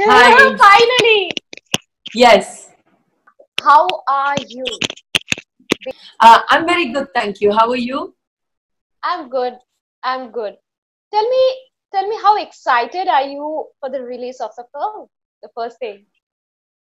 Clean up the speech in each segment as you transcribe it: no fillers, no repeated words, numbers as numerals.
Hi. Finally! Yes. How are you? I'm very good, thank you. How are you? I'm good. I'm good. Tell me how excited are you for the release of the film? The first thing.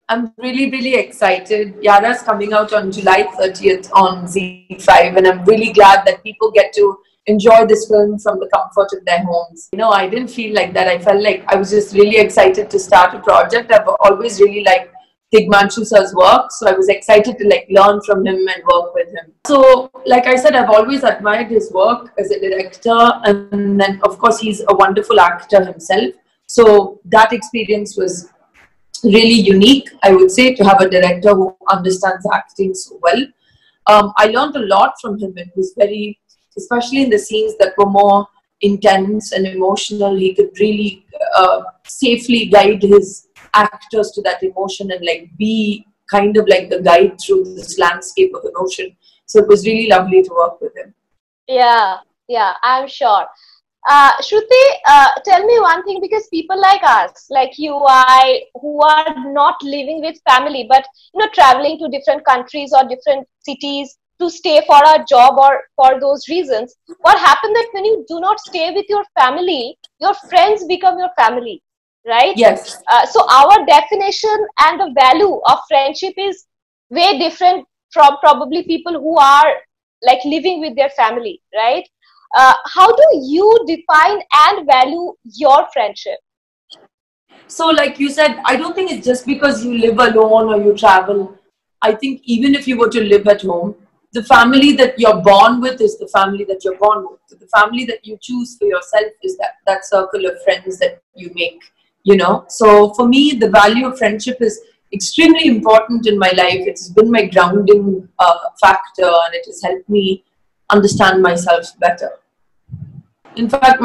I'm really excited. Yaara's coming out on July 30th on Z5, and I'm really glad that people get to enjoy this film from the comfort of their homes. I didn't feel like that. I felt like I was just really excited to start a project. I've always really liked Tigmanshu sir's work, so I was excited to learn from him and work with him. So, like I said, I've always admired his work as a director, and then of course he's a wonderful actor himself. So that experience was really unique, I would say, to have a director who understands acting so well. I learned a lot from him. It was very, especially in the scenes that were more intense and emotional, he could really safely guide his actors to that emotion and be kind of like the guide through this landscape of emotion. So it was really lovely to work with him. Yeah, I'm sure. Shruti, tell me one thing, because people like us, like you, I, who are not living with family, but traveling to different countries or different cities to stay for a job or for those reasons, what happened that when you do not stay with your family, your friends become your family, right? Yes. So our definition and the value of friendship is way different from probably people who are living with their family, right? How do you define and value your friendship? So, like you said, I don't think it's just because you live alone or you travel. I think even if you were to live at home, the family that you're born with is the family that you're born with. The family that you choose for yourself is that circle of friends that you make. So, for me, the value of friendship is extremely important in my life. It's been my grounding factor, and it has helped me understand myself better. In fact,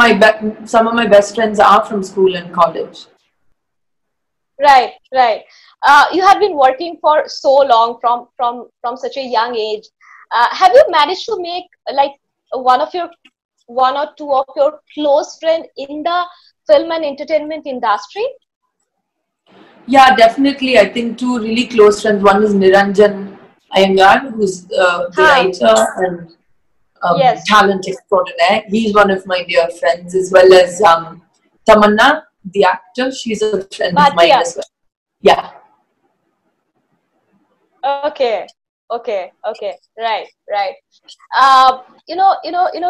some of my best friends are from school and college. Right. You have been working for so long from such a young age. Have you managed to make one of your one or two of your close friend in the film and entertainment industry? Yeah, definitely. I think two really close friends. One is Niranjan Iyengar, who's the Huh. writer and Yes. talent extraordinaire. He's one of my dear friends, as well as Tamanna, the actor. She's a friend of mine as well. Yeah. Okay. Right.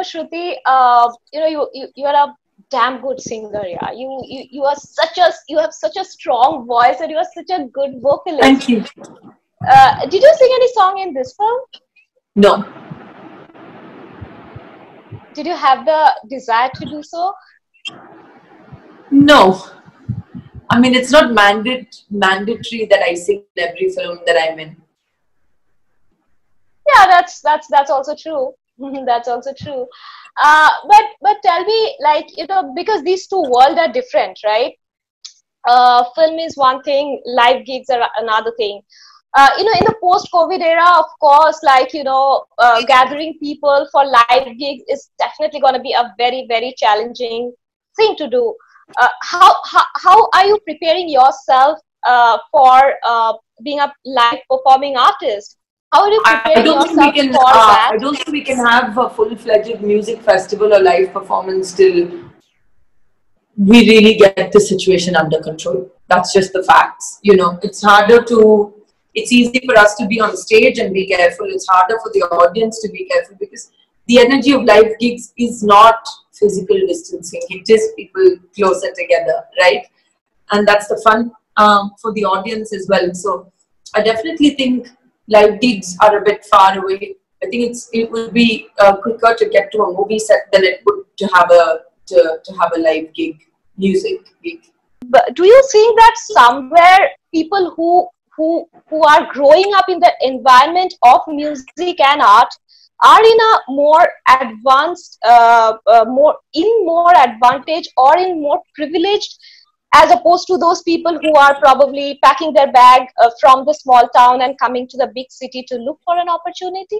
Shruti. You are a damn good singer. Yeah. You have such a strong voice, and you are such a good vocalist. Thank you. Did you sing any song in this film? No. Did you have the desire to do so? No. I mean, it's not mandatory that I sing in every film that I'm in. Yeah, that's also true. That's also true. But tell me, because these two worlds are different, right? Film is one thing, live gigs are another thing. In the post-COVID era, of course, gathering people for live gigs is definitely going to be a very challenging thing to do. How are you preparing yourself for being a live performing artist? How are you preparing yourself for that? I don't think we can have a full-fledged music festival or live performance till we really get the situation under control. That's just the facts. It's easy for us to be on stage and be careful. It's harder for the audience to be careful because the energy of live gigs is not physical distancing. It is people closer together, right? And that's the fun for the audience as well. So I definitely think live gigs are a bit far away. I think it would be quicker to get to a movie set than it would to have a live music gig. But do you think that somewhere people who are growing up in the environment of music and art are in a more advanced, more advantage or in more privileged, as opposed to those people who are probably packing their bag from the small town and coming to the big city to look for an opportunity?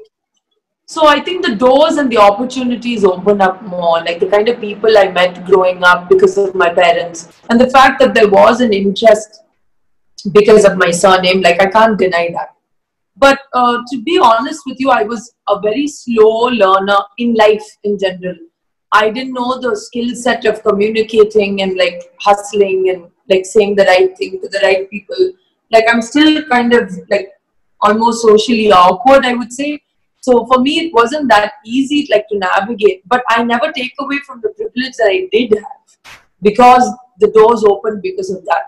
So I think the doors and the opportunities open up more, like the kind of people I met growing up because of my parents, and the fact that there was an interest because of my surname, like I can't deny that. But to be honest with you, I was a very slow learner in life in general. I didn't know the skill set of communicating and like hustling and like saying the right thing to the right people. Like I'm still kind of like almost socially awkward, I would say. So for me, it wasn't that easy like to navigate. But I never take away from the privilege that I did have because the doors opened because of that.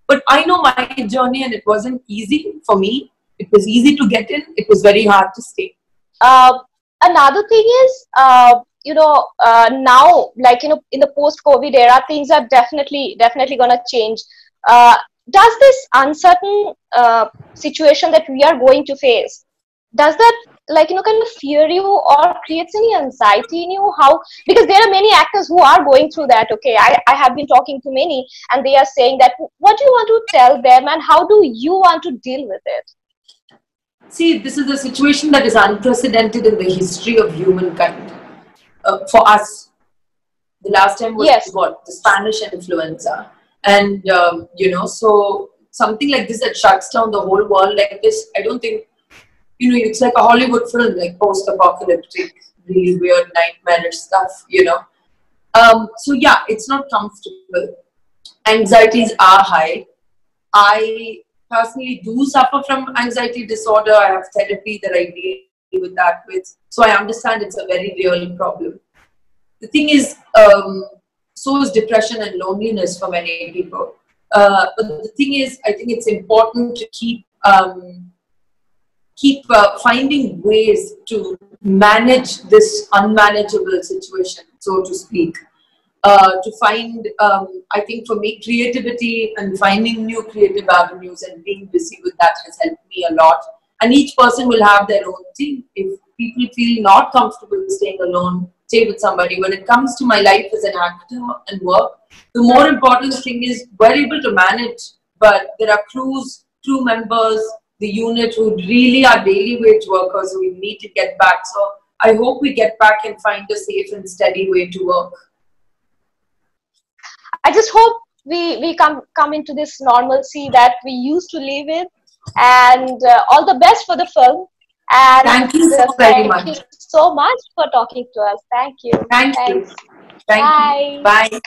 But I know my journey, and it wasn't easy for me. It was easy to get in. It was very hard to stay. Uh, Another thing is, now, like, in the post-COVID era, things are definitely gonna change. Uh, does this uncertain situation that we are going to face, does that, like, kind of fear you or creates any anxiety in you? How, because there are many actors who are going through that. Okay, I have been talking to many, and they are saying that, what do you want to tell them, and how do you want to deal with it? See, this is a situation that is unprecedented in the history of humankind. For us, the last time was Yes. what? The Spanish influenza. And, so something like this that shuts down the whole world like this, I don't think, it's like a Hollywood film, like post-apocalyptic, really weird, nightmarish stuff. So yeah, it's not comfortable. Anxieties are high. I personally do suffer from anxiety disorder. I have therapy that I deal with that with. So I understand it's a very real problem. The thing is, so is depression and loneliness for many people. But the thing is, I think it's important to keep finding ways to manage this unmanageable situation, so to speak. To find, I think for me, creativity and finding new creative avenues and being busy with that has helped me a lot. And each person will have their own thing. If people feel not comfortable staying alone, stay with somebody. When it comes to my life as an actor and work, the more important thing is we're able to manage, but there are crew members, the unit who really are daily wage workers who we need to get back. So I hope we get back and find a safe and steady way to work. I just hope we come into this normalcy that we used to live in, and all the best for the film. And Thank you so very thank much. you so much for talking to us. Thank you. Thank you. Thanks. Thank you. Bye. Bye.